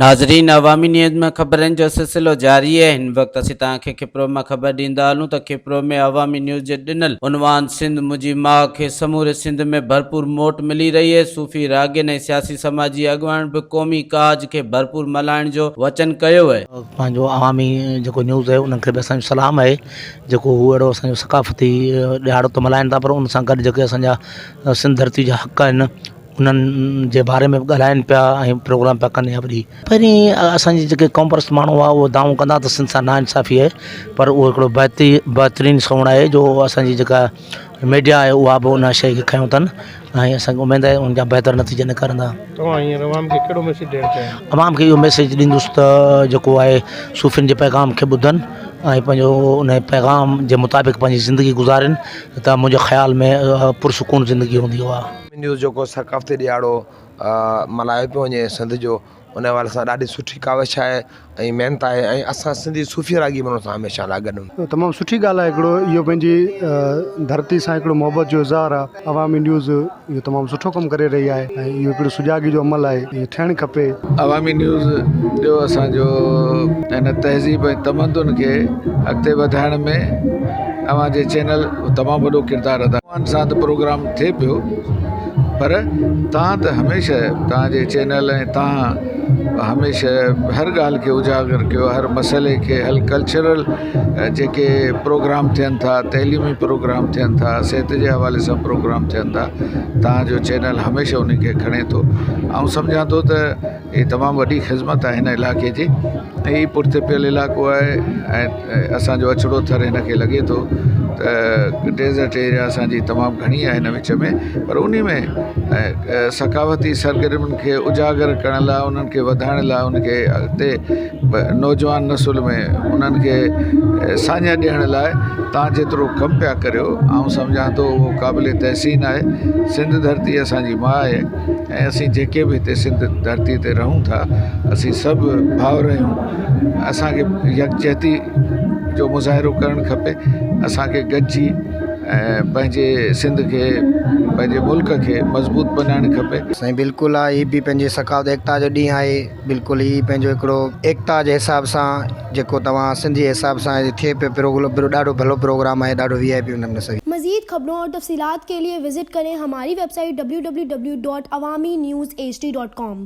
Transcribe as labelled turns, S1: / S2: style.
S1: नाज़रीन, अवामी न्यूज़ में ख़बरनि जो सिलसिलो जारी है। हिन वक्त असीं तव्हांखे कपरो में ख़बर ॾींदा हलूं त कपरो में अवामी न्यूज़ जे ॾिनल عنوان सिंध मुंहिंजी माउ खे समूरे सिंध में भरपूर मोट मिली रही है। सूफ़ी राॻियनि ऐं सियासी समाजी अॻुवान बि क़ौमी काज खे भरपूर मल्हाइण जो वचन कयो है।
S2: पंहिंजो अवामी जेको न्यूज़ आहे उन्हनि खे बि असांजो सलाम आहे जेको हू अहिड़ो असांजो सकाफ़ती ॾिहाड़ो त मल्हाइनि था, पर उन सां गॾु जेके असांजा सिंध धरती जा हक़ आहिनि उन्हनि जे बारे में बि ॻाल्हाइनि पिया ऐं प्रोग्राम पिया कनि। पहिरीं असांजी जेके क़ौम परस्त माण्हू आहे उहो दावो कंदा त सिंध सां नाइंसाफ़ी आहे, पर उहो हिकिड़ो बहितरीनु शौण आहे जो असांजी जेका मीडिया आहे उहा बि उन शइ खे खयों अथनि ऐं असांखे उमेदु आहे उनजा बहितर नतीजा निकिरंदा। अवाम खे इहो मैसेज ॾींदुसि त जेको आहे सूफ़ियुनि जे पैगाम खे ॿुधनि ऐं पंहिंजो उन पैगाम जे मुताबिक़ पंहिंजी ज़िंदगी गुज़ारनि त मुंहिंजे ख़्याल में पुरसुकून ज़िंदगी हूंदी आहे।
S3: न्यूज़ जेको सकाफ़ती ॾियारो मल्हायो पियो वञे सिंध जो, उन हवाले सां ॾाढी सुठी काविश आहे ऐं महिनत आहे ऐं असां सिंधी सूफ़ी रागी माण्हू सां हमेशह लागॾु।
S4: तमामु सुठी ॻाल्हि आहे। हिकिड़ो इहो पंहिंजी धरती सां हिकिड़ो मोहबत जो इज़हार आहे। अवामी न्यूज़ इहो तमामु सुठो कमु करे रही आहे ऐं इहो हिकिड़ो सुजाॻी जो अमल आहे, इहो थियणु खपे।
S5: अवामी न्यूज़ जो असांजो हिन तहज़ीब ऐं तमदुन खे अॻिते वधाइण में अव्हांजे चैनल तमामु वॾो किरदारु अदा सां त प्रोग्राम थिए पियो, पर तव्हां त हमेशह तव्हांजे चैनल ऐं तव्हां हमेशह हर ॻाल्हि खे उजागर कयो, हर मसइले खे हल कल्चरल जेके प्रोग्राम थियनि था, तइलीमी प्रोग्राम थियनि था, सिहत जे हवाले सां प्रोग्राम थियनि था, तव्हांजो चैनल हमेशह उन खे खणे थो। ऐं सम्झां थो त हीअ तमामु वॾी ख़िदमत आहे हिन इलाइक़े जी ऐं हीअ पुरतेपियल इलाइक़ो आहे ऐं असांजो अचिड़ो थर हिन खे लॻे थो त डेज़र्ट एरिया असांजी तमामु घणी आहे हिन विच में, पर उन में सकाफ़ती सरगर्मियुनि खे उजागर करण लाइ, उन्हनि खे वधाइण लाइ, उनखे अॻिते नौजवान नसुल में उन्हनि खे साञा ॾियण लाइ तव्हां जेतिरो कमु पिया करियो, आउं सम्झां थो उहो क़ाबिल तहसीन आहे। सिंध धरती असांजी माउ आहे ऐं असीं जेके बि हिते सिंध धरती ते रहूं था असीं सभु भाउर आहियूं। असांखे यकजहती जो मुज़ाहिरो करणु खपे, असांखे गॾिजी पंहिंजे सिंध खे, पंहिंजे मुल्क खे मज़बूत बनाइणु खपे।
S6: साईं बिल्कुलु आहे, हीअ बि पंहिंजे सकाफ़त एकता जो ॾींहुं आहे। बिल्कुलु हीअ पंहिंजो हिकिड़ो एकता जे हिसाब सां जेको तव्हां सिंधी हिसाब सां थिए पियो प्रोग्राम, ॾाढो भलो प्रोग्राम आहे, ॾाढो VIP उन में सही।
S7: मज़ीद खबरों और तफसीलात के लिए विजिट करें हमारी वेबसाइट www.awamiNewsHD.com।